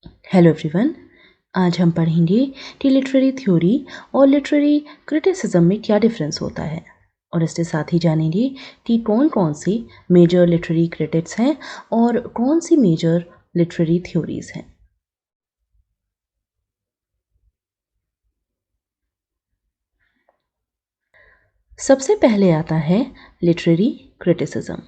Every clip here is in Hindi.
Hello everyone. आज हम पढ़ेंगे कि लिटरेरी थ्योरी और लिटरेरी क्रिटिसिज्म में क्या डिफरेंस होता है, और इसके साथ ही जानेंगे कि कौन कौन सी मेजर लिटरेरी क्रिटिक्स हैं और कौन सी मेजर लिटरेरी थ्योरीज हैं। सबसे पहले आता है literary criticism.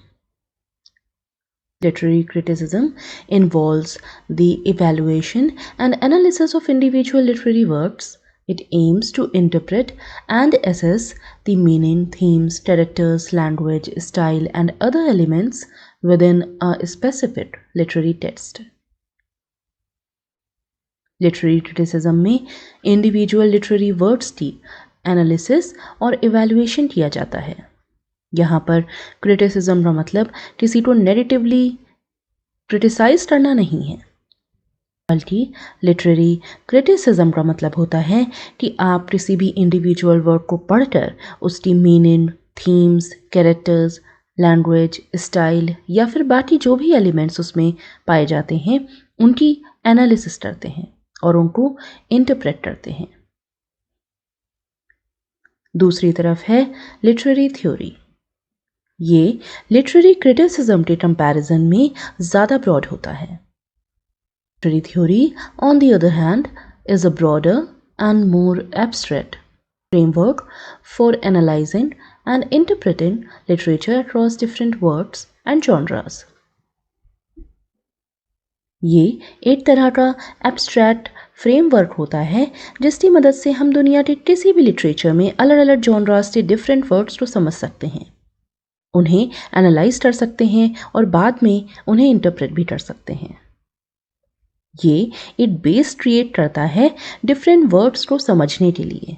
Literary criticism involves the evaluation and analysis of individual literary works. It aims to interpret and assess the meaning, themes, characters, language, style, and other elements within a specific literary text. Literary criticism में इंडिविजुअल लिटरेरी वर्ड्स की एनालिसिस और इवैल्यूएशन किया जाता है। यहाँ पर क्रिटिसिज्म का मतलब किसी को नेगेटिवली क्रिटिसाइज करना नहीं है, बल्कि लिटरेरी क्रिटिसिज्म का मतलब होता है कि आप किसी भी इंडिविजुअल वर्क को पढ़कर उसकी meaning, themes, characters, language, style या फिर बाकी जो भी एलिमेंट्स उसमें पाए जाते हैं उनकी एनालिसिस करते हैं और उनको इंटरप्रेट करते हैं। दूसरी तरफ है लिटरेरी थ्योरी। ये लिटरेरी क्रिटिसिज्म के कंपैरिजन में ज़्यादा ब्रॉड होता है। Literary theory on the other hand is a broader and more abstract framework for analyzing and interpreting literature across different works and genres. ये एक तरह का एब्स्ट्रैक्ट फ्रेमवर्क होता है जिसकी मदद से हम दुनिया के किसी भी लिटरेचर में अलग अलग जॉनरास के डिफरेंट वर्ड्स को समझ सकते हैं, उन्हें एनालाइज कर सकते हैं और बाद में उन्हें इंटरप्रेट भी कर सकते हैं। ये एक बेस क्रिएट करता है डिफरेंट वर्ड्स को समझने के लिए।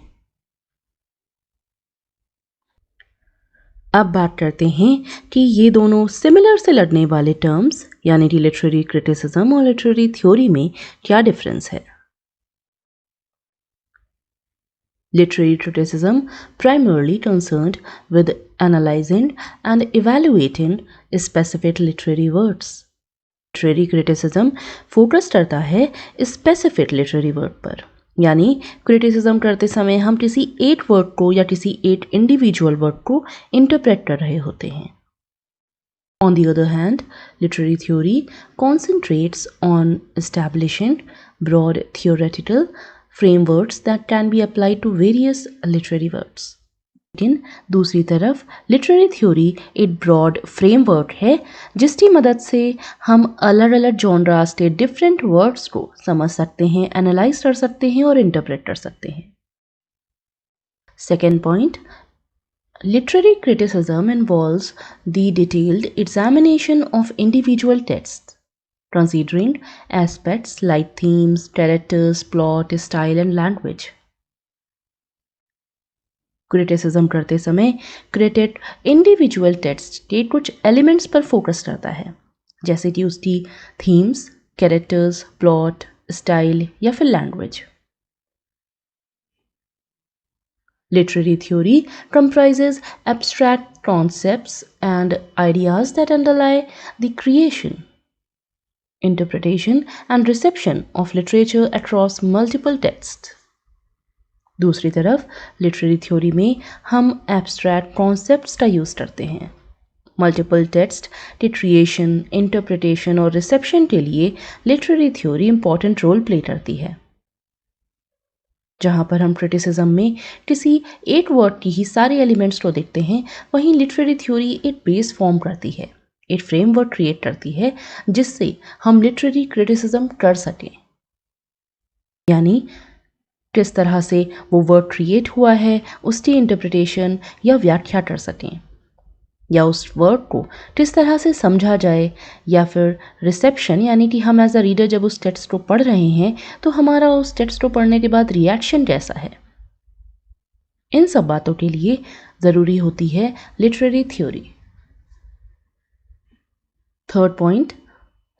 अब बात करते हैं कि ये दोनों सिमिलर से लगने वाले टर्म्स यानी कि लिटरेरी क्रिटिसिज्म और लिटरेरी थ्योरी में क्या डिफरेंस है। Literary criticism primarily concerned with analyzing and evaluating specific literary works. Literary criticism focus करता है स्पेसिफिक लिटरेरी वर्क पर, यानी क्रिटिसिज्म करते समय हम किसी एक वर्क को या किसी एक इंडिविजुअल वर्क को इंटरप्रेट कर रहे होते हैं। On the other hand, literary theory concentrates on establishing broad theoretical frameworks that can be applied to various literary works. लेकिन दूसरी तरफ लिटरेरी थ्योरी एक ब्रॉड फ्रेमवर्क है जिसकी मदद से हम अलग अलग जॉनरास के डिफरेंट वर्ड्स को समझ सकते हैं, एनालाइज कर सकते हैं और इंटरप्रेट कर सकते हैं। Second point, literary criticism involves the detailed examination of individual texts, considering aspects like themes, characters, plot, style, and language. Criticism करते समय क्रिटिक इंडिविजुअल टेक्स्ट के कुछ एलिमेंट्स पर फोकस करता है, जैसे कि उसकी थीम्स, कैरेक्टर्स, प्लॉट, स्टाइल या फिर language. Literary theory comprises abstract concepts and ideas that underlie the creation, interpretation, and reception of literature across multiple texts. दूसरी तरफ लिटरेरी थ्योरी में हम एब्स्ट्रैक्ट कॉन्सेप्ट्स का यूज़ करते हैं। मल्टीपल टेक्स्ट के क्रिएशन, इंटरप्रिटेशन और रिसेप्शन के लिए literary theory important role play करती है। जहाँ पर हम क्रिटिसिज्म में किसी एक वर्ड की ही सारे एलिमेंट्स को देखते हैं, वहीं लिटरेरी थ्योरी एक बेस फॉर्म करती है, एक फ्रेमवर्क क्रिएट करती है जिससे हम लिटरेरी क्रिटिसिज्म कर सकें, यानी किस तरह से वो वर्ड क्रिएट हुआ है उसकी इंटरप्रिटेशन या व्याख्या कर सकें, या उस वर्ड को किस तरह से समझा जाए, या फिर रिसेप्शन यानी कि हम एज अ रीडर जब उस टेक्स्ट को पढ़ रहे हैं तो हमारा उस टेक्स्ट को पढ़ने के बाद रिएक्शन कैसा है। इन सब बातों के लिए ज़रूरी होती है literary theory. Third point,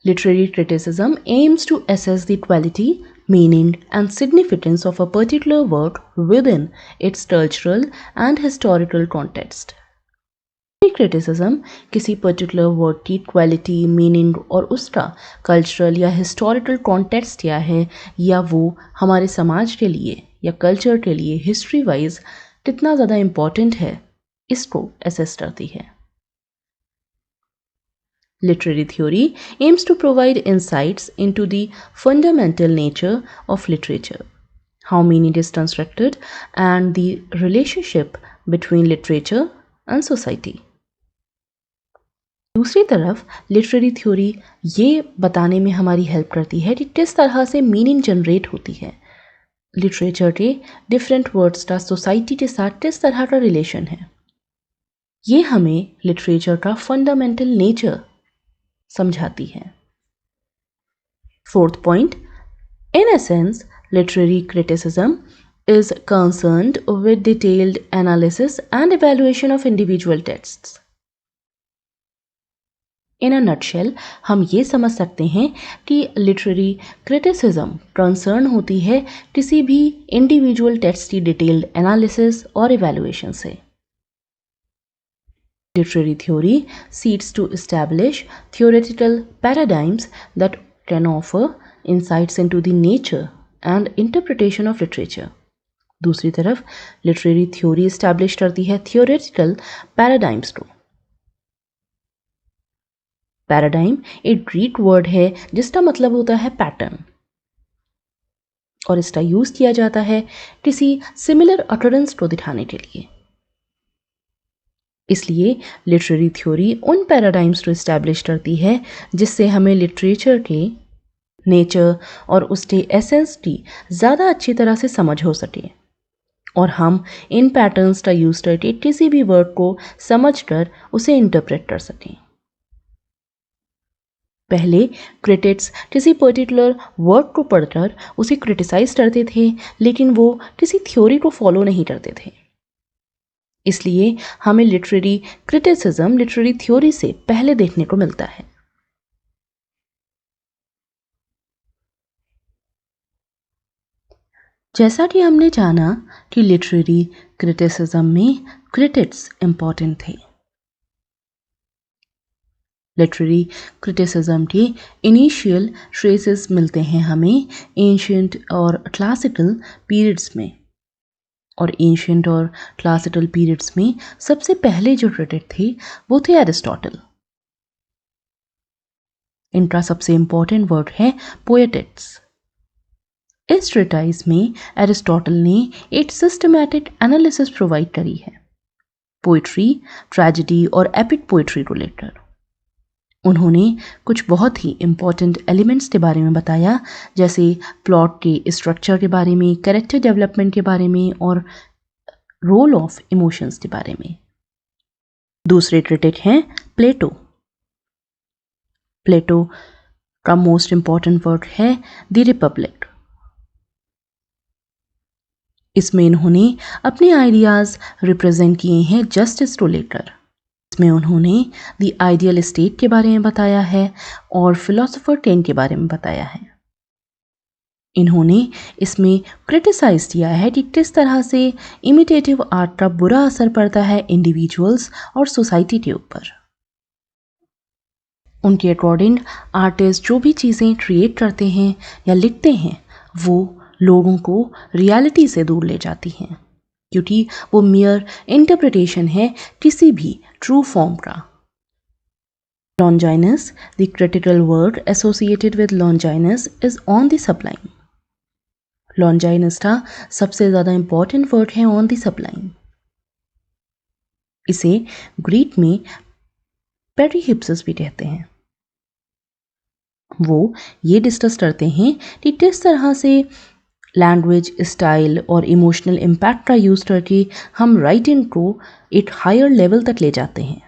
literary criticism aims to assess the quality, meaning and significance of a particular work within its cultural and historical context. Criticism किसी पर्टिकुलर वर्ड की क्वालिटी, मीनिंग और उसका कल्चरल या हिस्टोरिकल कॉन्टेक्स्ट क्या है, या वो हमारे समाज के लिए या कल्चर के लिए हिस्ट्री वाइज कितना ज़्यादा इम्पॉर्टेंट है, इसको असेस करती है। Literary theory aims to provide insights into the fundamental nature of literature, how meaning is constructed, and the relationship between literature and society. दूसरी तरफ लिटरेरी थ्योरी ये बताने में हमारी हेल्प करती है कि किस तरह से मीनिंग जनरेट होती है, लिटरेचर के डिफरेंट वर्ड्स का सोसाइटी के साथ किस तरह का रिलेशन है। ये हमें लिटरेचर का फंडामेंटल नेचर समझाती है। Fourth point, in essence literary criticism is concerned with detailed analysis and evaluation of individual texts. In a nutshell हम ये समझ सकते हैं कि लिटरेरी क्रिटिसिज्म कंसर्न होती है किसी भी इंडिविजुअल टेक्स्ट की डिटेल्ड एनालिसिस और इवैल्यूएशन से। Literary theory seeks to establish theoretical paradigms that can offer insights into the nature and interpretation of literature. दूसरी तरफ लिटरेरी थ्योरी इस्टेब्लिश करती है थियोरेटिकल पैराडाइम्स को। पैराडाइम एक ग्रीक वर्ड है जिसका मतलब होता है पैटर्न, और इसका यूज किया जाता है किसी सिमिलर अटरेंस को दिखाने के लिए। इसलिए लिटरेरी थ्योरी उन पैराडाइम्स को इस्टेब्लिश करती है जिससे हमें लिटरेचर के नेचर और उसके एसेंस की ज़्यादा अच्छी तरह से समझ हो सके, और हम इन पैटर्न्स का यूज करके किसी भी वर्ड को समझकर उसे इंटरप्रेट कर सकें। पहले क्रिटिक्स किसी पर्टिकुलर वर्ड को पढ़कर उसे क्रिटिसाइज करते थे, लेकिन वो किसी थ्योरी को फॉलो नहीं करते थे। इसलिए हमें लिटरेरी क्रिटिसिज्म लिटरेरी थ्योरी से पहले देखने को मिलता है। जैसा कि हमने जाना कि लिटरेरी क्रिटिसिज्म में क्रिटिक्स इंपॉर्टेंट थे। लिटरेरी क्रिटिसिज्म के इनिशियल ट्रेसेस मिलते हैं हमें एंशिएंट और क्लासिकल पीरियड्स में, और एंशिएंट और क्लासिकल पीरियड्स में सबसे पहले जो क्रिटिक थे वो थे एरिस्टोटल। इनका सबसे इंपॉर्टेंट वर्ड है पोएटिक्स। इस ट्रीटाइज में एरिस्टोटल ने एक सिस्टमैटिक एनालिसिस प्रोवाइड करी है पोइट्री, ट्रेजेडी और एपिक पोइट्री को लेकर। उन्होंने कुछ बहुत ही इंपॉर्टेंट एलिमेंट्स के बारे में बताया, जैसे प्लॉट के स्ट्रक्चर के बारे में, कैरेक्टर डेवलपमेंट के बारे में और रोल ऑफ इमोशंस के बारे में। दूसरे क्रिटिक हैं प्लेटो। प्लेटो का मोस्ट इंपॉर्टेंट वर्क है द रिपब्लिक। इसमें इन्होंने अपने आइडियाज रिप्रेजेंट किए हैं जस्टिस को लेकर। इसमें उन्होंने द आइडियल स्टेट के बारे में बताया है और फिलोसोफर टेन के बारे में बताया है। इन्होंने इसमें क्रिटिसाइज किया है कि किस तरह से इमिटेटिव आर्ट का बुरा असर पड़ता है इंडिविजुअल्स और सोसाइटी के ऊपर। उनके अकॉर्डिंग आर्टिस्ट जो भी चीज़ें क्रिएट करते हैं या लिखते हैं वो लोगों को रियलिटी से दूर ले जाती हैं, क्योंकि वो मियर इंटरप्रिटेशन है किसी भी ट्रू फॉर्म का। Longinus, the critical word associated with Longinus is on the sublime. Longinus का सबसे ज़्यादा इंपॉर्टेंट वर्ड है ऑन द sublime। इसे ग्रीक में पेरीहिप्सिस भी कहते हैं। वो ये डिस्कस करते हैं कि किस तरह से लैंग्वेज, स्टाइल और इमोशनल इम्पैक्ट का यूज़ करके हम राइटिंग को एक हायर लेवल तक ले जाते हैं।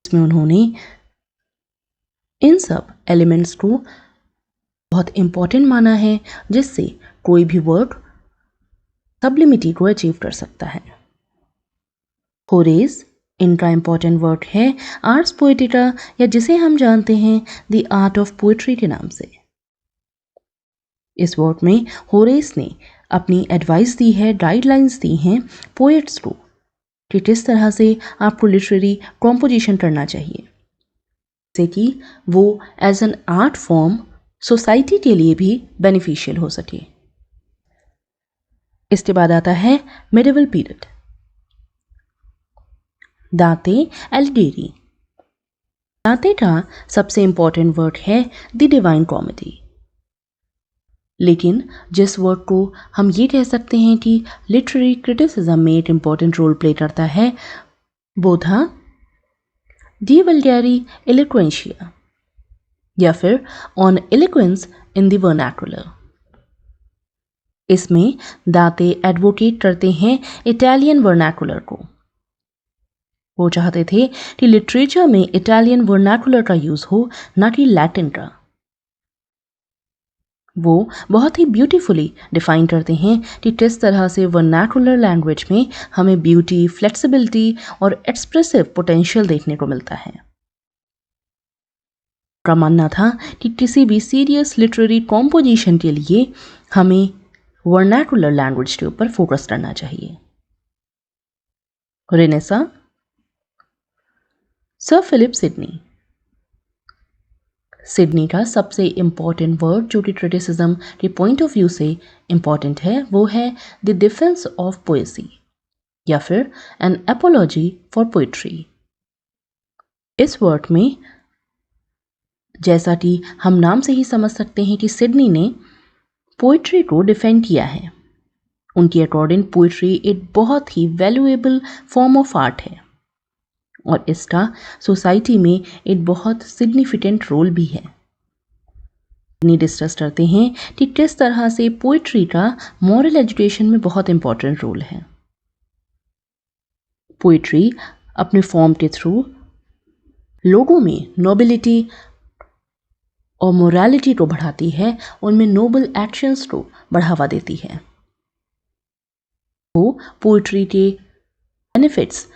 इसमें उन्होंने इन सब एलिमेंट्स को बहुत इंपॉर्टेंट माना है, जिससे कोई भी वर्ड सब्लिमिटी को अचीव कर सकता है। होरेस इनका इंपॉर्टेंट वर्क है आर्स पोएटिका, या जिसे हम जानते हैं द आर्ट ऑफ पोएट्री के नाम से। इस वर्क में होरेस ने अपनी एडवाइस दी है, गाइडलाइंस दी हैं पोएट्स को कि किस तरह से आपको लिटरेरी कॉम्पोजिशन करना चाहिए, जैसे कि वो as an art form society के लिए भी बेनिफिशियल हो सके। इसके बाद आता है मिडिवल पीरियड। दांते एलिगेरी। दांते का सबसे इंपॉर्टेंट वर्ड है द डिवाइन कॉमेडी, लेकिन जिस वर्ड को हम ये कह सकते हैं कि लिटरेरी क्रिटिसिज्म में एक इंपॉर्टेंट रोल प्ले करता है, वो था डी वल्गैरी एलोक्वेंशिया या फिर on eloquence in the vernacular. इसमें दांते एडवोकेट करते हैं इटालियन वर्नाकुलर को। वो चाहते थे कि लिटरेचर में इटालियन वर्नाकुलर का यूज हो, ना कि लैटिन का। वो बहुत ही ब्यूटीफुली डिफाइन करते हैं कि किस तरह से वर्नाकुलर लैंग्वेज में हमें ब्यूटी, फ्लेक्सिबिलिटी और एक्सप्रेसिव पोटेंशियल देखने को मिलता है। का मानना था कि किसी भी सीरियस लिटरेरी कॉम्पोजिशन के लिए हमें वर्नाकुलर लैंग्वेज के ऊपर फोकस करना चाहिए। Renaissance. Sir Philip Sidney. Sidney का सबसे इंपॉर्टेंट वर्ड जो कि क्रिटिसिज्म के पॉइंट ऑफ व्यू से इंपॉर्टेंट है, वो है द डिफेंस ऑफ पोएसी या फिर एन एपोलॉजी फॉर पोइट्री। इस वर्क में जैसा कि हम नाम से ही समझ सकते हैं कि सिडनी ने पोइट्री को डिफेंड किया है। उनके अकॉर्डिंग पोइट्री एक बहुत ही वैल्यूएबल फॉर्म ऑफ आर्ट है और इसका सोसाइटी में एक बहुत सिग्निफिकेंट रोल भी है। डिस्कस करते हैं कि किस तरह से पोइट्री का मॉरल एजुकेशन में बहुत इंपॉर्टेंट रोल है। पोइट्री अपने फॉर्म के थ्रू लोगों में नोबिलिटी और मोरालिटी को बढ़ाती है, उनमें नोबल एक्शंस को बढ़ावा देती है। वो पोइट्री के बेनिफिट्स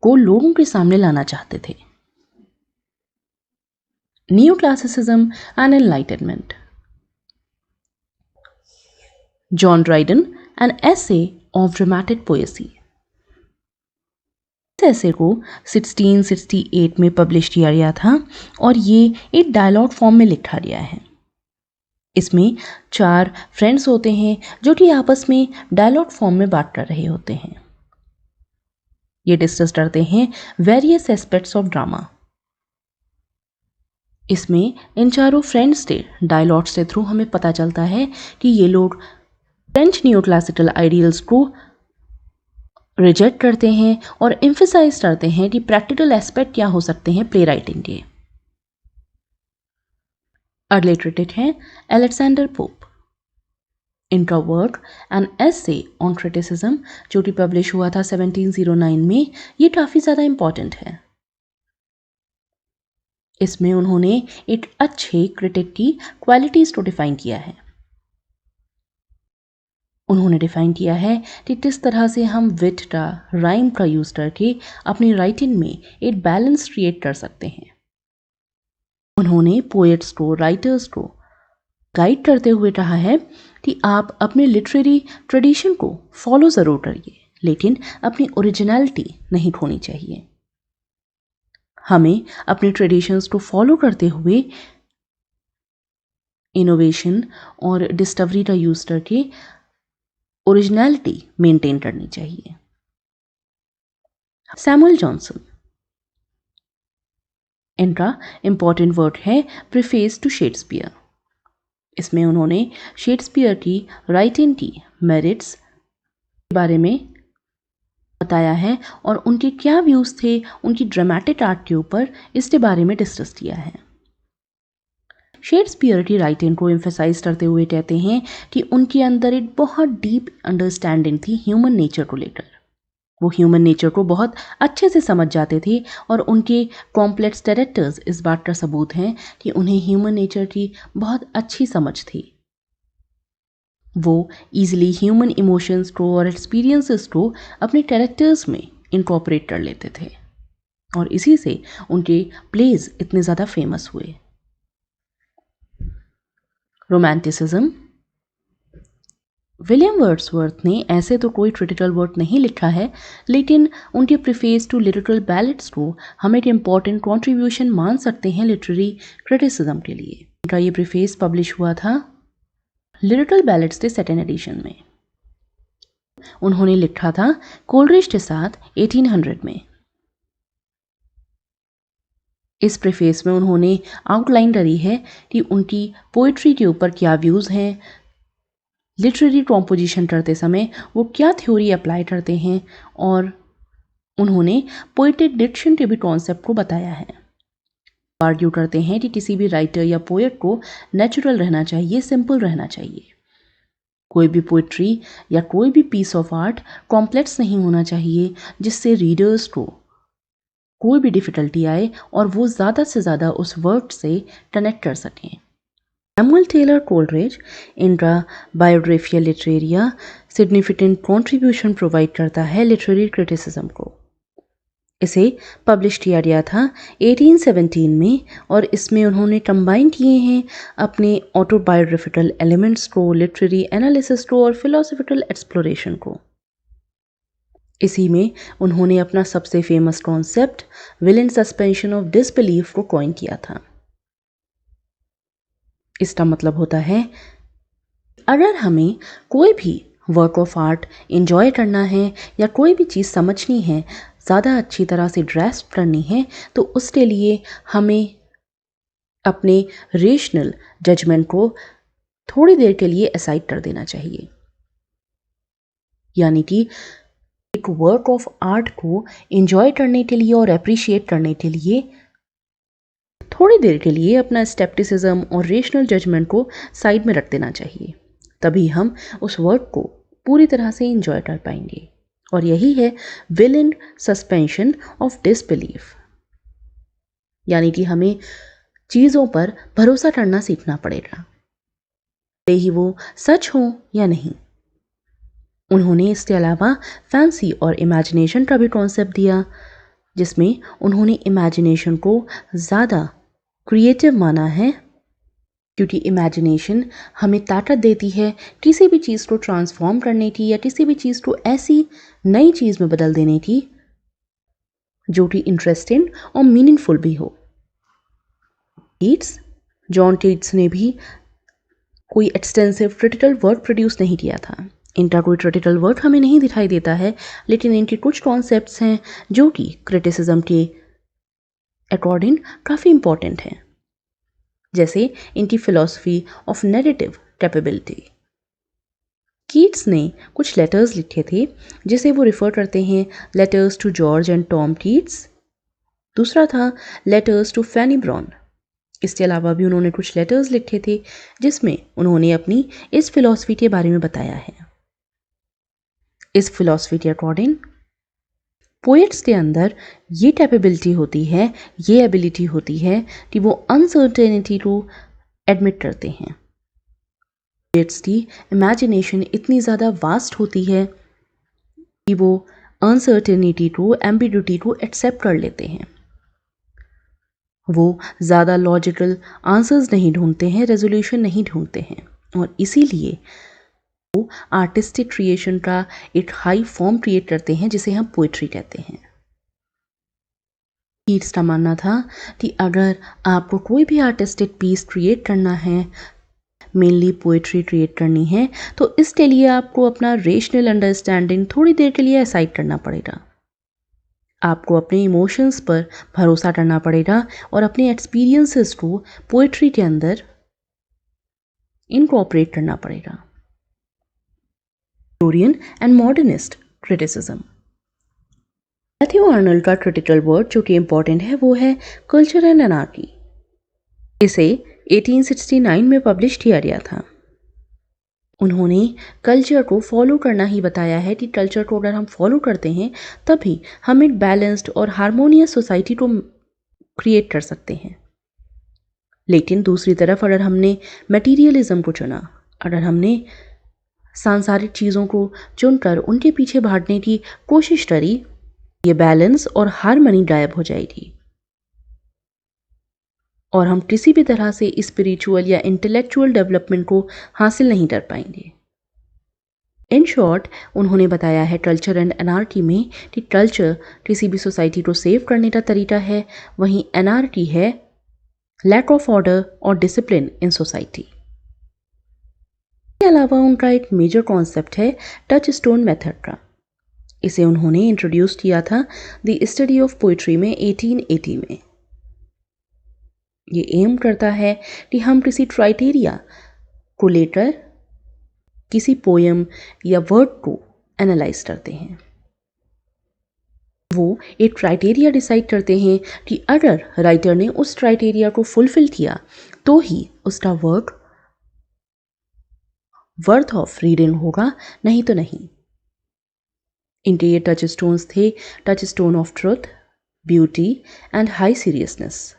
को लोगों के सामने लाना चाहते थे। Neoclassicism and Enlightenment. John Dryden, an essay of dramatic poesy. इस ऐसे को 1668 में पब्लिश किया गया था और ये एक डायलॉग फॉर्म में लिखा गया है। इसमें 4 फ्रेंड्स होते हैं जो कि आपस में डायलॉग फॉर्म में बात कर रहे होते हैं। ये डिस्कस करते हैं वेरियस एस्पेक्ट्स ऑफ ड्रामा। इसमें इन चारों फ्रेंड्स के डायलॉग्स के थ्रू हमें पता चलता है कि ये लोग फ्रेंच न्यूक्लासिकल आइडियल्स को रिजेक्ट करते हैं और एम्फसाइज करते हैं कि प्रैक्टिकल एस्पेक्ट क्या हो सकते हैं प्ले राइटिंग के। अगले क्रिटिक हैं अलेक्जेंडर पोप। इनका work an essay on criticism जो कि पब्लिश हुआ था 1709 में, ये काफ़ी ज़्यादा इंपॉर्टेंट है। इसमें उन्होंने एक अच्छे क्रिटिक की क्वालिटीज़ को डिफाइन किया है। उन्होंने डिफाइन किया है कि किस तरह से हम विट का, राइम का यूज़ करके अपनी राइटिंग में एक बैलेंस क्रिएट कर सकते हैं। उन्होंने पोएट्स को, राइटर्स को गाइड करते हुए कहा है कि आप अपने लिटरेरी ट्रेडिशन को फॉलो ज़रूर करिए, लेकिन अपनी ओरिजिनलिटी नहीं खोनी चाहिए। हमें अपने ट्रेडिशंस को फॉलो करते हुए इनोवेशन और डिस्कवरी का यूज़ करके ओरिजिनलिटी मेंटेन करनी चाहिए। Samuel Johnson. इनका इंपॉर्टेंट वर्क है प्रीफेस टू शेक्सपियर। इसमें उन्होंने शेक्सपियर की राइटिंग की मेरिट्स के बारे में बताया है और उनके क्या व्यूज़ थे उनकी ड्रामेटिक आर्ट के ऊपर, इसके बारे में डिस्कस किया है। शेक्सपियर की राइटिंग को एम्फसाइज करते हुए कहते हैं कि उनके अंदर एक बहुत डीप अंडरस्टैंडिंग थी ह्यूमन नेचर को लेकर। वो ह्यूमन नेचर को बहुत अच्छे से समझ जाते थे और उनके कॉम्प्लेक्स कैरेक्टर्स इस बात का सबूत हैं कि उन्हें ह्यूमन नेचर की बहुत अच्छी समझ थी। वो ईजिली ह्यूमन इमोशंस को और एक्सपीरियंसेस को अपने कैरेक्टर्स में इनकॉर्पोरेट कर लेते थे और इसी से उनके प्लेज इतने ज़्यादा फेमस हुए। रोमांटिसिज्म। विलियम वर्ड्सवर्थ ने ऐसे तो कोई क्रिटिकल वर्क नहीं लिखा है, लेकिन उनके प्रीफेस टू लिटरेरी बैलेट्स को हम एक इम्पॉर्टेंट कंट्रीब्यूशन मान सकते हैं लिटरेरी क्रिटिसिज्म के लिए। उनका ये प्रीफेस पब्लिश हुआ था लिटरेरी बैलेट्स के सेकेंड एडिशन में। उन्होंने लिखा था कोलरिज के साथ 1800 में। इस प्रीफेस में उन्होंने आउटलाइन करी है कि उनकी पोइट्री के ऊपर क्या व्यूज़ हैं, लिटरेरी कॉम्पोजिशन करते समय वो क्या थ्योरी अप्लाई करते हैं, और उन्होंने पोएटिक डिक्शन के भी कॉन्सेप्ट को बताया है। आर्ग्यू करते हैं कि किसी भी राइटर या पोएट को नेचुरल रहना चाहिए, सिंपल रहना चाहिए। कोई भी पोइट्री या कोई भी पीस ऑफ आर्ट कॉम्प्लेक्स नहीं होना चाहिए जिससे रीडर्स को कोई भी डिफ़िकल्टी आए और वो ज़्यादा से ज़्यादा उस वर्ड से कनेक्ट कर सकें। सैमुअल टेलर कोलरिज इनका Biographia Literaria significant contribution provide करता है लिटरेरी क्रिटिसिज्म को। इसे पब्लिश किया गया था 1817 में, और इसमें उन्होंने कंबाइन किए हैं अपने ऑटोबायोग्राफिकल एलिमेंट्स को, लिटरेरी एनालिसिस को और फिलोसॉफिकल एक्सप्लोरेशन को। इसी में उन्होंने अपना सबसे famous concept will in suspension of disbelief को कॉइन किया था। इसका मतलब होता है अगर हमें कोई भी वर्क ऑफ आर्ट एंजॉय करना है या कोई भी चीज़ समझनी है, ज़्यादा अच्छी तरह से ग्रैस्प करनी है, तो उसके लिए हमें अपने रेशनल जजमेंट को थोड़ी देर के लिए असाइड कर देना चाहिए। यानी कि एक वर्क ऑफ आर्ट को एंजॉय करने के लिए और अप्रिशिएट करने के लिए थोड़ी देर के लिए अपना स्केप्टिसिज्म और रेशनल जजमेंट को साइड में रख देना चाहिए। तभी हम उस वर्क को पूरी तरह से एंजॉय कर पाएंगे। और यही है will in suspension of disbelief, यानी कि हमें चीज़ों पर भरोसा करना सीखना पड़ेगा, भले ही वो सच हो या नहीं। उन्होंने इसके अलावा फैंसी और इमेजिनेशन का भी कॉन्सेप्ट दिया, जिसमें उन्होंने इमेजिनेशन को ज़्यादा क्रिएटिव माना है, क्योंकि इमेजिनेशन हमें ताकत देती है किसी भी चीज़ को ट्रांसफॉर्म करने की या किसी भी चीज़ को ऐसी नई चीज़ में बदल देने की जो कि इंटरेस्टिंग और मीनिंगफुल भी हो। जॉन कीट्स ने भी कोई एक्सटेंसिव क्रिटिकल वर्क प्रोड्यूस नहीं किया था। इनका कोई क्रिटिकल वर्क हमें नहीं दिखाई देता है, लेकिन इनके कुछ कॉन्सेप्ट्स हैं जो कि क्रिटिसिज्म के अकॉर्डिंग काफ़ी इंपॉर्टेंट हैं, जैसे इनकी philosophy of narrative capability. Keats ने कुछ लेटर्स लिखे थे जिसे वो रिफ़र करते हैं letters to George and Tom Keats. दूसरा था लेटर्स टू फैनी ब्राउन। इसके अलावा भी उन्होंने कुछ लेटर्स लिखे थे जिसमें उन्होंने अपनी इस फिलॉसफी के बारे में बताया है। इस फिलॉसफी के अकॉर्डिंग पोएट्स के अंदर ये कैपेबिलिटी होती है, ये एबिलिटी होती है कि वो अनसर्टेनिटी को एडमिट करते हैं। पोएट्स की इमेजिनेशन इतनी ज़्यादा वास्ट होती है कि वो अनसर्टेनिटी को, एम्बिग्युइटी को एक्सेप्ट कर लेते हैं। वो ज़्यादा लॉजिकल आंसर्स नहीं ढूंढते हैं, रेजोल्यूशन नहीं ढूंढते हैं, और इसीलिए वो आर्टिस्टिक क्रिएशन का एक हाई फॉर्म क्रिएट करते हैं जिसे हम पोइट्री कहते हैं। कीट्स का मानना था कि अगर आपको कोई भी आर्टिस्टिक पीस क्रिएट करना है, मेनली पोइट्री क्रिएट करनी है, तो इसके लिए आपको अपना रेशनल अंडरस्टैंडिंग थोड़ी देर के लिए असाइड करना पड़ेगा। आपको अपने इमोशंस पर भरोसा करना पड़ेगा और अपने एक्सपीरियंसेस को पोइट्री के अंदर इनकॉर्पोरेट करना पड़ेगा। Victorian and modernist criticism. Matthew Arnold का क्रिटिकल वर्क जो कि इंपॉर्टेंट है वो है कल्चर एंड एनार्की। इसे 1869 में पब्लिश किया गया था। उन्होंने कल्चर को फॉलो करना ही बताया है कि कल्चर को अगर हम फॉलो करते हैं तभी हम एक बैलेंस्ड और हार्मोनियस सोसाइटी को क्रिएट कर सकते हैं। लेकिन दूसरी तरफ अगर हमने मटीरियलिज्म को चुना, अगर हमने सांसारिक चीज़ों को चुनकर उनके पीछे भागने की कोशिश करी, ये बैलेंस और हार्मनी गायब हो जाएगी और हम किसी भी तरह से स्पिरिचुअल या इंटेलेक्चुअल डेवलपमेंट को हासिल नहीं कर पाएंगे। इन शॉर्ट उन्होंने बताया है कल्चर एंड एनार्की में कि कल्चर किसी भी सोसाइटी को सेव करने का तरीका है, वहीं एनार्की है लैक ऑफ ऑर्डर और डिसिप्लिन इन सोसाइटी। इसके अलावा उनका एक मेजर कॉन्सेप्ट है टच स्टोन मेथड का। इसे उन्होंने इंट्रोड्यूस किया था द स्टडी ऑफ पोइट्री में 1880 में। ये एम करता है कि हम किसी क्राइटेरिया को लेकर किसी पोयम या वर्ड को एनालाइज करते हैं। वो एक क्राइटेरिया डिसाइड करते हैं कि अगर राइटर ने उस क्राइटेरिया को फुलफिल किया तो ही उसका वर्क वर्थ ऑफ रीडिंग होगा, नहीं तो नहीं। इनके ये टच स्टोन्स थे touchstone of truth, beauty and high seriousness.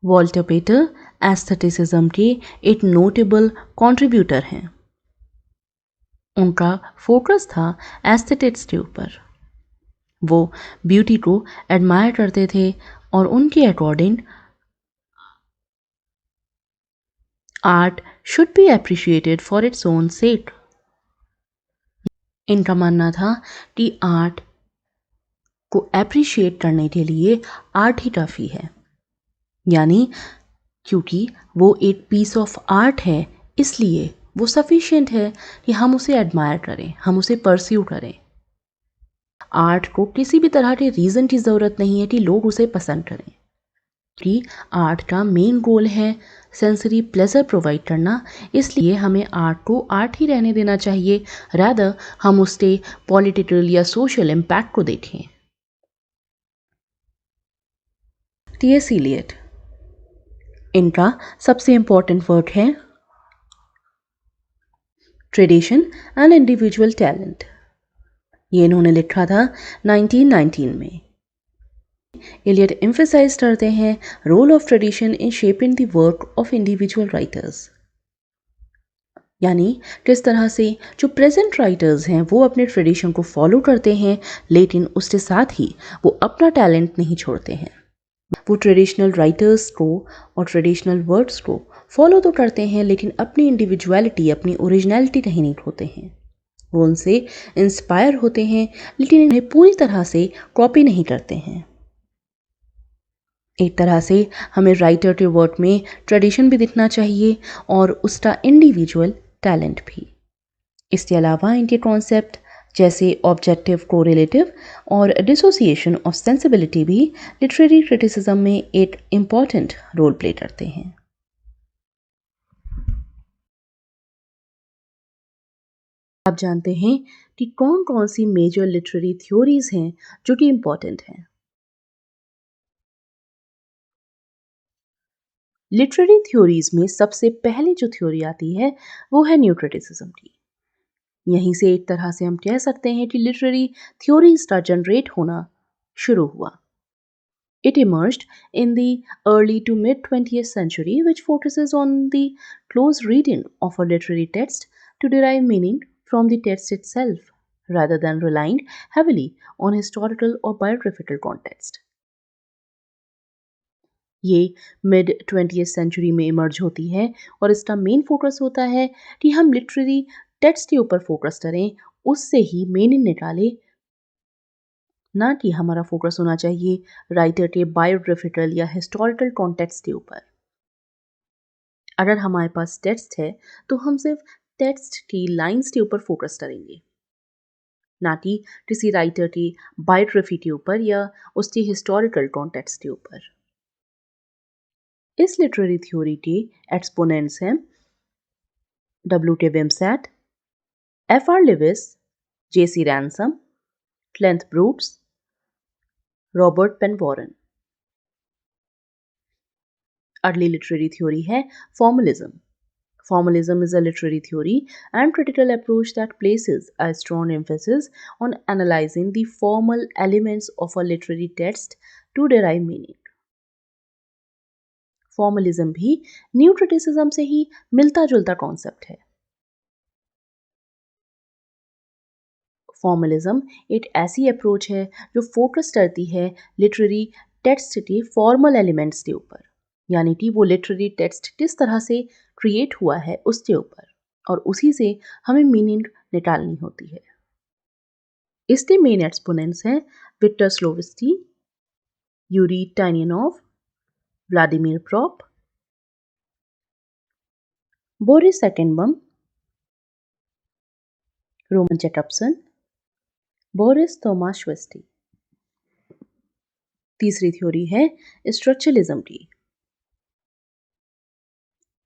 Walter Pater aestheticism के एक नोटेबल कंट्रीब्यूटर हैं। उनका फोकस था एस्थेटिक्स के ऊपर। वो ब्यूटी को एडमायर करते थे और उनके according art should be appreciated for its own सेक। इनका मानना था कि आर्ट को एप्रिशिएट करने के लिए आर्ट ही काफ़ी है, यानी क्योंकि वो एक पीस ऑफ आर्ट है इसलिए वो सफिशिएंट है कि हम उसे एडमायर करें, हम उसे परस्यू करें। आर्ट को किसी भी तरह के रीज़न की ज़रूरत नहीं है कि लोग उसे पसंद करें, कि आर्ट का मेन गोल है सेंसरी प्लेजर प्रोवाइड करना, इसलिए हमें आर्ट को आर्ट ही रहने देना चाहिए, रादर हम उसके पॉलिटिकल या सोशल इम्पैक्ट को देखें। टी.एस. इलियट, इनका सबसे इम्पोर्टेंट वर्क है ट्रेडिशन एंड इंडिविजुअल टैलेंट। ये इन्होंने लिखा था 1919 में। इलियट एम्फसाइज करते हैं role of tradition in shaping the work of individual writers, यानी किस तरह से जो प्रेजेंट राइटर्स हैं वो अपने ट्रेडिशन को फॉलो करते हैं, लेकिन उसके साथ ही वो अपना टैलेंट नहीं छोड़ते हैं। वो ट्रेडिशनल राइटर्स को और ट्रेडिशनल वर्ड्स को फॉलो तो करते हैं, लेकिन अपनी इंडिविजुअलिटी, अपनी ओरिजिनलिटी कहीं नहीं खोते हैं। वो उनसे इंस्पायर होते हैं, लेकिन इन्हें पूरी तरह से कॉपी नहीं करते हैं। एक तरह से हमें राइटर के वर्क में ट्रेडिशन भी दिखना चाहिए और उसका इंडिविजुअल टैलेंट भी। इसके अलावा इनके कॉन्सेप्ट जैसे ऑब्जेक्टिव कोरिलेटिव और डिसोसिएशन ऑफ सेंसिबिलिटी भी लिटरेरी क्रिटिसिज्म में एक इम्पॉर्टेंट रोल प्ले करते हैं। आप जानते हैं कि कौन कौन सी मेजर लिटरेरी थ्योरीज हैं जो कि इम्पॉर्टेंट हैं। लिटरेरी थ्योरीज में सबसे पहले जो थ्योरी आती है वो है न्यू क्रिटिसिज्म की। यहीं से एक तरह से हम कह सकते हैं कि लिटरेरी थ्योरीज का जनरेट होना शुरू हुआ। It emerged in the early to mid 20th century, which focuses on the close reading of a literary text to derive meaning from the text itself, rather than relying heavily on historical or biographical context. ये मिड 20th सेंचुरी में इमर्ज होती है और इसका मेन फोकस होता है कि हम लिटरेरी टेक्स्ट के ऊपर फोकस करें, उससे ही मीनिंग निकालें, ना कि हमारा फोकस होना चाहिए राइटर के बायोग्राफिकल या हिस्टोरिकल कॉन्टेक्स्ट के ऊपर। अगर हमारे पास टेक्स्ट है तो हम सिर्फ टेक्स्ट की लाइंस के ऊपर फोकस करेंगे, ना कि किसी राइटर की बायोग्राफी के ऊपर या उसकी हिस्टोरिकल कॉन्टेक्स्ट के ऊपर। इस लिटरेरी थ्योरी के एक्सपोनेंट्स हैं W.K. Wimsatt, F.R. Lewis, J.C. Ransom, Clint Brooks, Robert Penn Warren. अगली लिटरेरी थ्योरी है formalism. Formalism is a literary theory and critical approach that places a strong emphasis on analyzing the formal elements of a literary text to derive meaning. Formalism भी न्यू क्रिटिसिज्म से ही मिलता जुलता कॉन्सेप्ट है। फॉर्मलिज्म एक ऐसी अप्रोच है जो फोकस करती है लिटरेरी टेक्स्ट के फॉर्मल एलिमेंट्स के ऊपर, यानी कि वो लिटरेरी टेक्स्ट किस तरह से क्रिएट हुआ है उसके ऊपर, और उसी से हमें मीनिंग निकालनी होती है। इसके मेन एक्सपोनेंट्स हैं Victor Shklovsky, Yuri Tynyanov, Vladimir Propp, Boris Eikhenbaum, Roman Jakobson, Boris Tomashevsky. तीसरी थ्योरी है स्ट्रक्चरलिज्म की।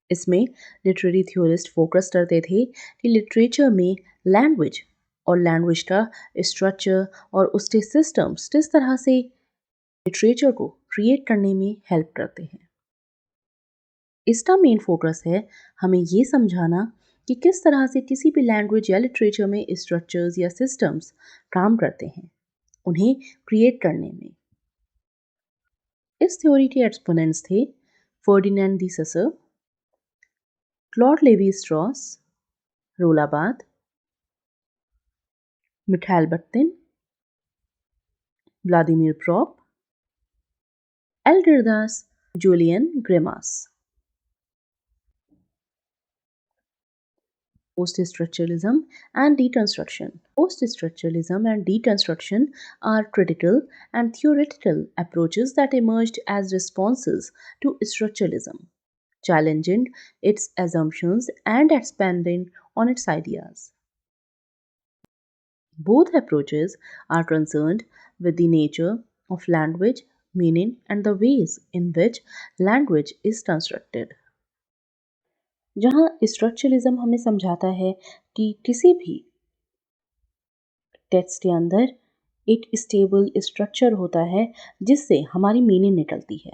इसमें लिटरेरी थ्योरिस्ट फोकस करते थे कि लिटरेचर में लैंग्वेज और लैंग्वेज का स्ट्रक्चर और उसके सिस्टम्स किस तरह से लिटरेचर को क्रिएट करने में हेल्प करते हैं। इसका मेन फोकस है हमें ये समझाना कि किस तरह से किसी भी लैंग्वेज या लिटरेचर में स्ट्रक्चर्स या सिस्टम्स काम करते हैं उन्हें क्रिएट करने में। इस थ्योरी के एक्सपोनेंट्स थे Ferdinand de Saussure, Claude Levi Strauss, रोला Barthes, Mikhail Bakhtin, Vladimir Propp, Algirdas Julien Greimas. Post-structuralism and deconstruction. Post-structuralism and deconstruction are critical and theoretical approaches that emerged as responses to structuralism, challenging its assumptions and expanding on its ideas. Both approaches are concerned with the nature of language, meaning, and the ways in which language is constructed. जहाँ स्ट्रक्चरलिज्म हमें समझाता है कि किसी भी टेक्स्ट के अंदर एक स्टेबल स्ट्रक्चर होता है जिससे हमारी मीनिंग निकलती है।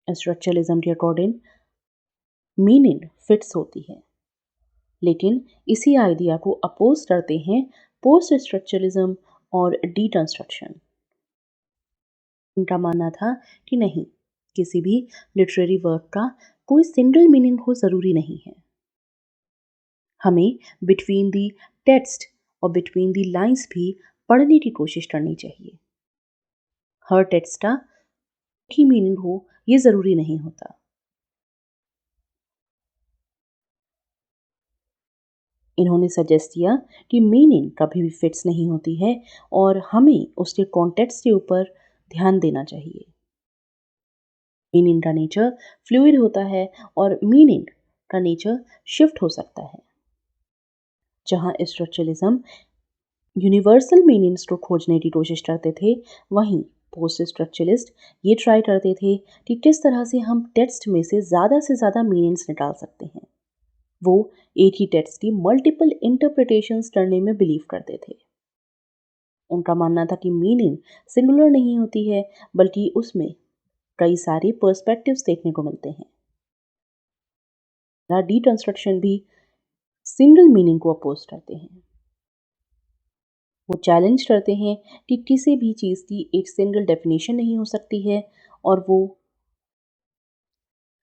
स्ट्रक्चरलिज्म के अकॉर्डिंग मीनिंग फिक्स होती है, लेकिन इसी आइडिया को अपोज करते हैं पोस्ट स्ट्रक्चरलिज्म और डीकंस्ट्रक्शन। इनका मानना था कि नहीं, किसी भी लिटरेरी वर्क का कोई सिंगल मीनिंग हो जरूरी नहीं है। हमें बिटवीन दी टेक्स्ट और बिटवीन दी लाइंस भी पढ़ने की कोशिश करनी चाहिए। हर टेक्स्ट का ही मीनिंग हो ये जरूरी नहीं होता। इन्होंने सजेस्ट किया कि मीनिंग कभी भी फिक्स नहीं होती है और हमें उसके कॉन्टेक्स्ट के ऊपर ध्यान देना चाहिए। मीनिंग का नेचर फ्लूइड होता है और मीनिंग का नेचर शिफ्ट हो सकता है। जहाँ स्ट्रक्चरलिज्म यूनिवर्सल मीनिंग्स को खोजने की कोशिश करते थे, वहीं पोस्ट स्ट्रक्चरलिस्ट ये ट्राई करते थे कि किस तरह से हम टेक्स्ट में से ज़्यादा मीनिंग्स निकाल सकते हैं। वो एक ही टेक्स्ट की मल्टीपल इंटरप्रिटेशंस करने में बिलीव करते थे। उनका मानना था कि मीनिंग सिंगुलर नहीं होती है, बल्कि उसमें कई सारे पर्सपेक्टिव्स देखने को मिलते हैं। डीकंस्ट्रक्शन भी सिंगल मीनिंग को अपोज करते हैं। वो चैलेंज करते हैं कि किसी भी चीज़ की एक सिंगल डेफिनेशन नहीं हो सकती है, और वो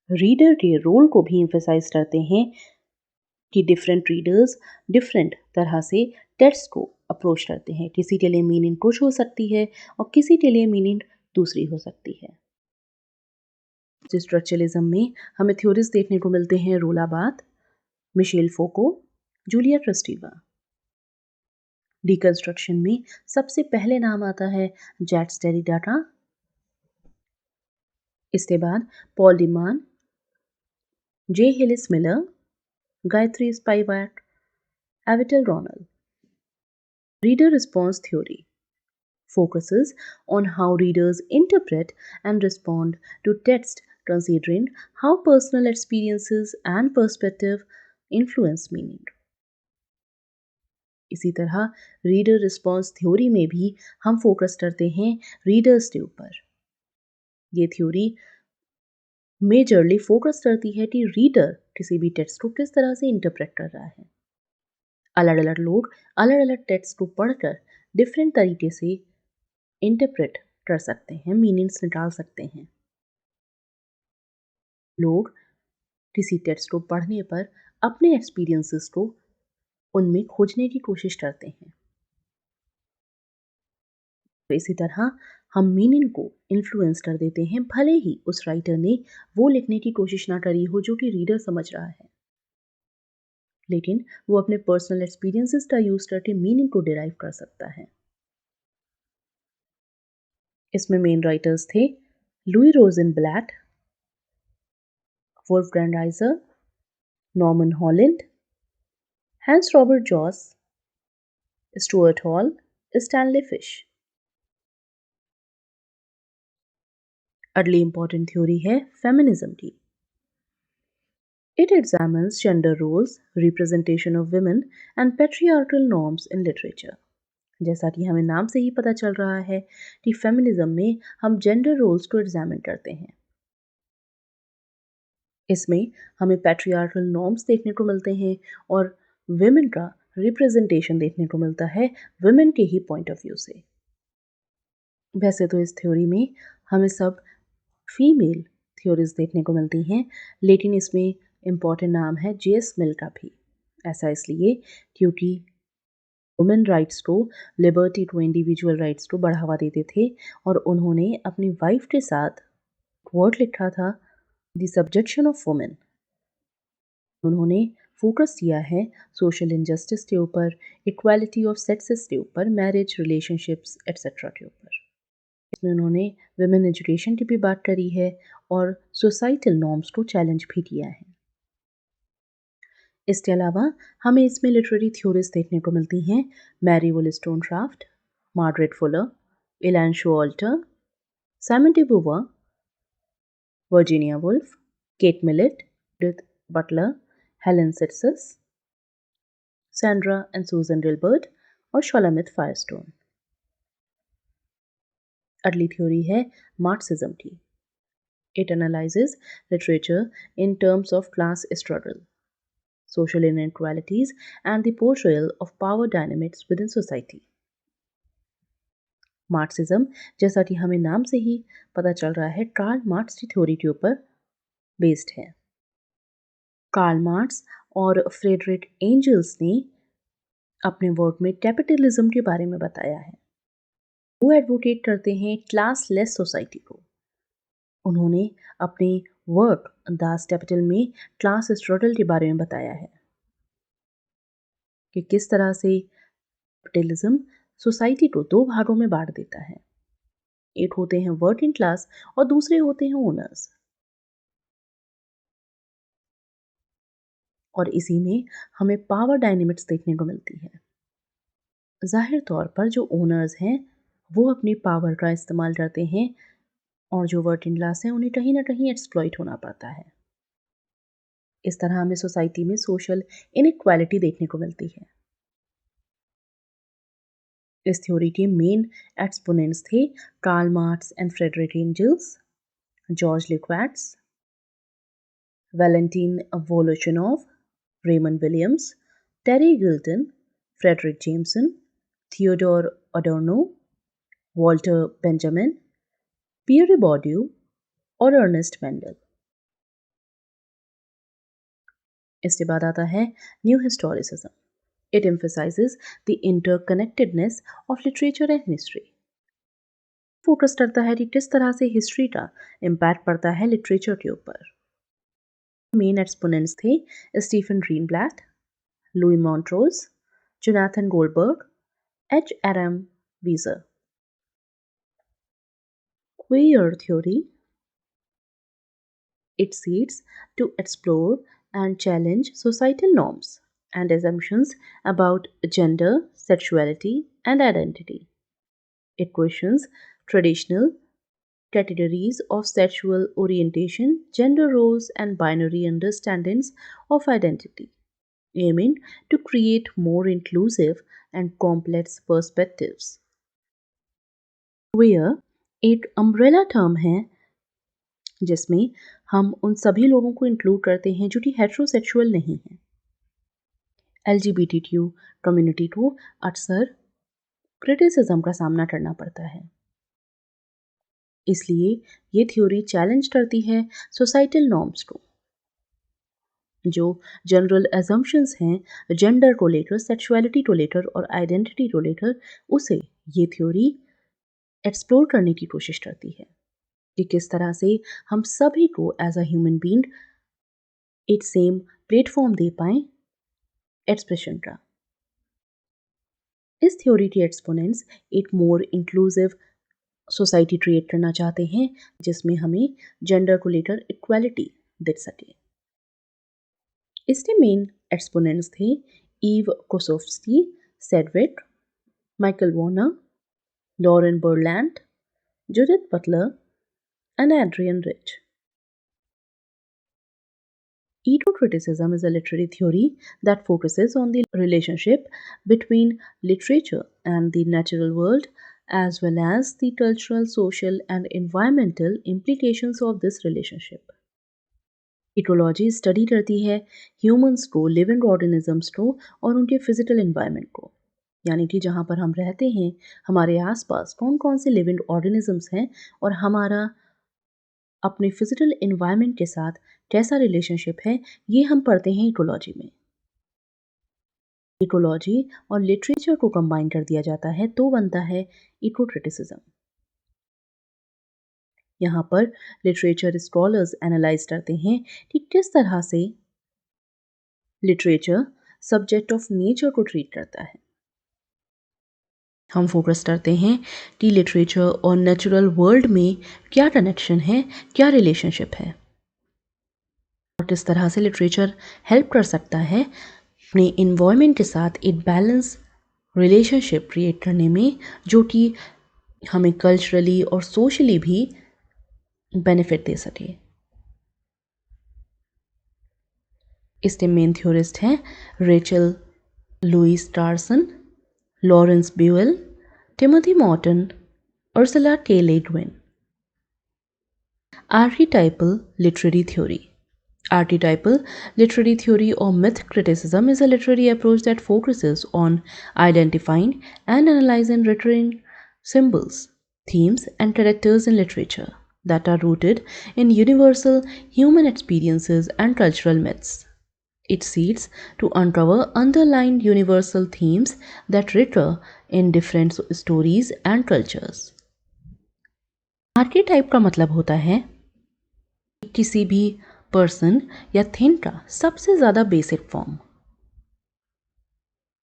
रीडर के रोल को भी एम्फेसाइज करते हैं कि डिफरेंट रीडर्स डिफरेंट तरह से टेक्स्ट को अप्रोच करते हैं। किसी के लिए मीनिंग कुछ हो सकती है और किसी के लिए मीनिंग दूसरी हो सकती है। स्ट्रक्चरलिज्म में हमें थ्योरीज देखने को मिलते हैं रोला बार्थ, मिशेल फोको, जूलिया क्रिस्टीवा। डिकंस्ट्रक्शन में सबसे पहले नाम आता है जैक्स डेरिडा का। इसके बाद Paul de Man, J Hillis Miller, Gayatri Spivak, Avital Ronell. Reader response theory focuses on how readers interpret and respond to text, considering how personal experiences and perspective influence meaning. इसी तरह रीडर रिस्पॉन्स थ्योरी में भी हम फोकस करते हैं रीडर्स के ऊपर। ये थ्योरी मेजरली फोकस करती है कि रीडर किसी भी टेक्स्ट को किस तरह से इंटरप्रेट कर रहा है। अलग अलग लोग अलग अलग टेक्स्ट को पढ़कर डिफरेंट तरीके से इंटरप्रेट कर सकते हैं, मीनिंग्स निकाल सकते हैं। लोग किसी टेक्स्ट को पढ़ने पर अपने एक्सपीरियंसेस को उनमें खोजने की कोशिश करते हैं। तो इसी तरह हम मीनिंग को इन्फ्लुएंस कर देते हैं, भले ही उस राइटर ने वो लिखने की कोशिश ना करी हो जो कि रीडर समझ रहा है। लेकिन वो अपने पर्सनल एक्सपीरियंसेस का यूज करके मीनिंग को डिराइव कर सकता है। इसमें मेन राइटर्स थे Louise Rosenblatt, Wolf Grandizer, Norman Holland, Hans Robert Jauss, Stuart Hall, Stanley Fish. अगली इंपॉर्टेंट थ्योरी है फेमिनिज्म की। It examines gender roles, representation of women, and patriarchal norms in literature. जैसा कि हमें नाम से ही पता चल रहा है कि फेमिनिज्म में हम जेंडर रोल्स को एग्जामिन करते हैं। इसमें हमें पैट्रियार्कल नॉर्म्स देखने को मिलते हैं और विमेन का रिप्रेजेंटेशन देखने को मिलता है विमेन के ही पॉइंट ऑफ व्यू से। वैसे तो इस थ्योरी में हमें सब फीमेल थ्योरीज देखने को मिलती हैं, लेकिन इसमें इम्पॉर्टेंट नाम है जे.एस. मिल का भी। ऐसा इसलिए क्योंकि वुमेन राइट्स को, लिबर्टी टू इंडिविजुअल राइट्स को बढ़ावा देते थे और उन्होंने अपनी वाइफ के साथ वर्ड लिखा था द सब्जेक्शन ऑफ वुमेन। उन्होंने फोकस किया है सोशल इनजस्टिस के ऊपर, इक्वालिटी ऑफ सेक्सेस के ऊपर, मैरिज, रिलेशनशिप्स एट्सेट्रा के ऊपर। इसमें उन्होंने विमेन एजुकेशन की भी बात करी है और सोसाइटल नॉर्म्स को चैलेंज भी किया है। इसके अलावा हमें इसमें लिटरेरी थ्योरीज देखने को मिलती हैं Mary वोllस्टोनक्राफ्ट, Margaret Fuller, Elaine Showalter, Simone de beauvoir, Virginia Woolf, Kate Millett, Judith Butler, Helene Cixous, Sandra and Susan Gilbert और शोलामित फायरस्टोन। अगली थ्योरी है मार्क्सिज्म की। It analyzes literature in terms of class struggle, social inequalities, and the portrayal of power dynamics within society. Marxism, जैसा कि हमें नाम से ही पता चल रहा है, कार्ल मार्क्स की थ्योरी के ऊपर बेस्ड है। कार्ल मार्क्स और फ्रेडरिक एंजल्स ने अपने वर्क में कैपिटलिज्म के बारे में बताया है। वो एडवोकेट करते हैं क्लासलेस सोसाइटी को। उन्होंने अपने वर्क दास कैपिटल में क्लास स्ट्रगल के बारे में बताया है कि किस तरह से कैपिटलिज्म सोसाइटी को दो भागों में बांट देता है। एक होते हैं वर्किंग क्लास और दूसरे होते हैं ओनर्स। और इसी में हमें पावर डायनेमिक्स देखने को मिलती है। जाहिर तौर पर जो ओनर्स हैं वो अपनी पावर का इस्तेमाल करते हैं और जो वर्किंग क्लास है उन्हें कहीं ना कहीं एक्सप्लॉइट होना पड़ता है। इस तरह हमें सोसाइटी में सोशल इनइक्वालिटी देखने को मिलती है। इस थ्योरी के मेन एक्सपोनेंट्स थे Karl Marx and Frederick Engels, George Lukacs, Valentin Voloshinov, Raymond Williams, Terry Eagleton, Fredric Jameson, Theodor Adorno, Walter Benjamin, Pierre Bourdieu और अर्नेस्ट मेंडल। इसके बाद आता है new historicism. It emphasizes the interconnectedness of literature and history. Focus करता है कि किस तरह से हिस्ट्री का इम्पैक्ट पड़ता है लिटरेचर के ऊपर। मेन एक्सपोनेंट्स थे Stephen Greenblatt, Louis Montrose, Jonathan Goldberg, H. Aram Veeser. Queer theory, it seeks to explore and challenge societal norms and assumptions about gender, sexuality, and identity. It questions traditional categories of sexual orientation, gender roles, and binary understandings of identity, aiming to create more inclusive and complex perspectives. Queer एक अम्ब्रेला टर्म है जिसमें हम उन सभी लोगों को इंक्लूड करते हैं जो कि हेट्रोसेक्सुअल नहीं हैं। LGBTQ कम्युनिटी को अक्सर क्रिटिसिज्म का सामना करना पड़ता है, इसलिए ये थ्योरी चैलेंज करती है सोसाइटल नॉर्म्स को। जो जनरल एजम्पशंस हैं जेंडर को लेकर, सेक्सुअलिटी को लेकर और आइडेंटिटी को लेकर, उसे ये थ्योरी एक्सप्लोर करने की कोशिश करती है कि किस तरह से हम सभी को एज अ ह्यूमन बीइंग एक सेम प्लेटफॉर्म दे पाएं एक्सप्रेशन का। इस थ्योरी के एक्सपोनेंट्स एक मोर इंक्लूसिव सोसाइटी क्रिएट करना चाहते हैं जिसमें हमें जेंडर को लेकर इक्वालिटी दिख सके। इसके मेन एक्सपोनेंट्स थे Eve Kosofsky, Sedgwick, Michael Warner, Lauren Berlant, Judith Butler and Adrian Rich. Eco-criticism is a literary theory that focuses on the relationship between literature and the natural world, as well as the cultural, social, and environmental implications of this relationship. Ecology study करती है humans को, living organisms को और उनके physical environment को, यानी कि जहाँ पर हम रहते हैं, हमारे आसपास कौन कौन से living organisms हैं और हमारा अपने फिजिकल एनवायरनमेंट के साथ कैसा रिलेशनशिप है, ये हम पढ़ते हैं इकोलॉजी में। इकोलॉजी और लिटरेचर को कंबाइन कर दिया जाता है तो बनता है इको क्रिटिसिज्म। यहाँ पर लिटरेचर स्कॉलर्स एनालाइज करते हैं कि किस तरह से लिटरेचर सब्जेक्ट ऑफ नेचर को ट्रीट करता है। हम फोकस करते हैं कि लिटरेचर और नेचुरल वर्ल्ड में क्या कनेक्शन है, क्या रिलेशनशिप है और किस तरह से लिटरेचर हेल्प कर सकता है अपने इन्वायरमेंट के साथ एक बैलेंस रिलेशनशिप क्रिएट करने में, जो कि हमें कल्चरली और सोशली भी बेनिफिट दे सके। इसके मेन थ्योरिस्ट हैं Rachel Louise Carson, Lawrence Buell, Timothy Morton, Ursula K Le Guin. Archetypal literary theory. Archetypal literary theory or myth criticism is a literary approach that focuses on identifying and analyzing recurring symbols, themes, and characters in literature that are rooted in universal human experiences and cultural myths. It seeks to uncover underlying universal themes that recur in different stories and cultures. Archetype का मतलब होता है किसी भी पर्सन या थिंग का सबसे ज़्यादा बेसिक फॉर्म,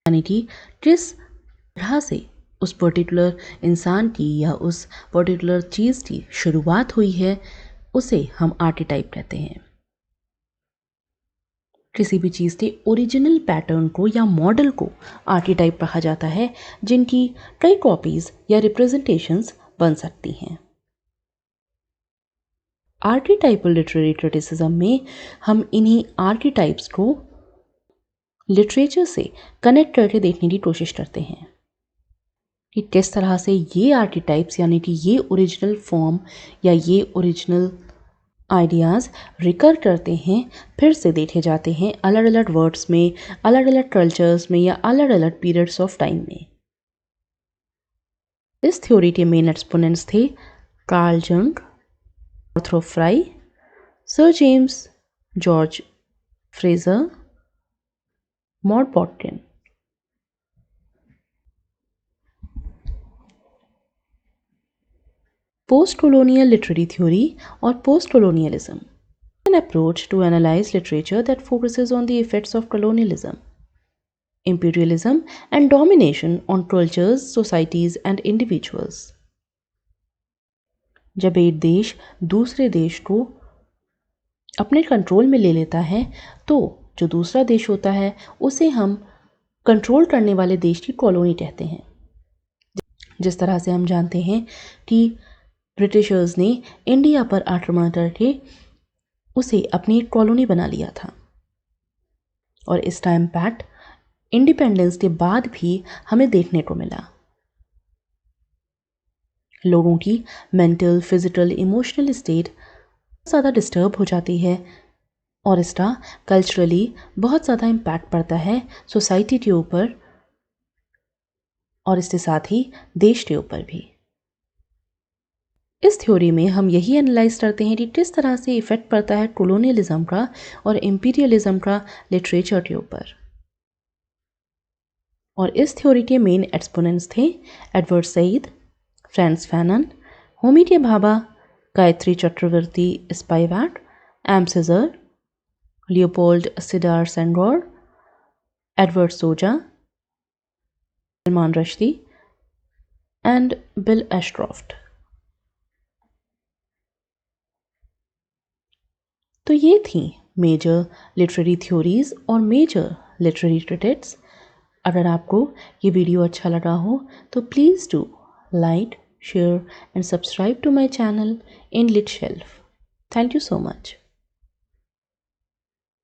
यानी कि किस तरह से उस पर्टिकुलर इंसान की या उस पर्टिकुलर चीज़ की शुरुआत हुई है, उसे हम आर्केटाइप कहते हैं। किसी भी चीज़ के ओरिजिनल पैटर्न को या मॉडल को आर्केटाइप कहा जाता है, जिनकी कई कॉपीज़ या रिप्रेजेंटेशंस बन सकती हैं। आर्कीटाइपल लिटरेरी क्रिटिसिज्म में हम इन्हीं आर्कीटाइप्स को लिटरेचर से कनेक्ट करके देखने की कोशिश करते हैं कि किस तरह से ये आर्कीटाइप्स, यानी कि ये ओरिजिनल फॉर्म या ये ओरिजिनल आइडियाज़ रिकर करते हैं, फिर से देखे जाते हैं अलग अलग वर्ड्स में, अलग अलग कल्चर्स में या अलग अलग पीरियड्स ऑफ टाइम में। इस थ्योरी के मेन एक्सपोनेंट्स थे Carl Jung, Arthur Frye, sir James George Frazer, Maud Bodkin. Post colonial literary theory or post colonialism, an approach to analyze literature that focuses on the effects of colonialism, imperialism, and domination on cultures, societies, and individuals. जब एक देश दूसरे देश को अपने कंट्रोल में ले लेता है, तो जो दूसरा देश होता है उसे हम कंट्रोल करने वाले देश की कॉलोनी कहते हैं। जिस तरह से हम जानते हैं कि ब्रिटिशर्स ने इंडिया पर आक्रमण करके उसे अपनी कॉलोनी बना लिया था, और इसका इम्पैक्ट इंडिपेंडेंस के बाद भी हमें देखने को मिला। लोगों की मेंटल, फिजिकल, इमोशनल स्टेट ज़्यादा डिस्टर्ब हो जाती है, और इसका कल्चरली बहुत ज़्यादा इम्पैक्ट पड़ता है सोसाइटी के ऊपर और इसके साथ ही देश के ऊपर भी। इस थ्योरी में हम यही एनालाइज करते हैं कि किस तरह से इफेक्ट पड़ता है कॉलोनियलिज्म का और इंपीरियलिज्म का लिटरेचर के ऊपर। और इस थ्योरी के मेन एक्सपोनेंट्स थे Edward Said, Frantz Fanon, Homi Bhabha, Gayatri Chakravorty Spivak, Aime Cesaire, Leopold Sedar Senghor, Edward Soja, Salman Rushdie and Bill Ashcroft. तो ये थी मेजर लिटरेरी थ्योरीज और मेजर लिटरेरी क्रिटिक्स। अगर आपको ये वीडियो अच्छा लगा हो तो please do like, share and subscribe to my channel in Lit Shelf. Thank you so much.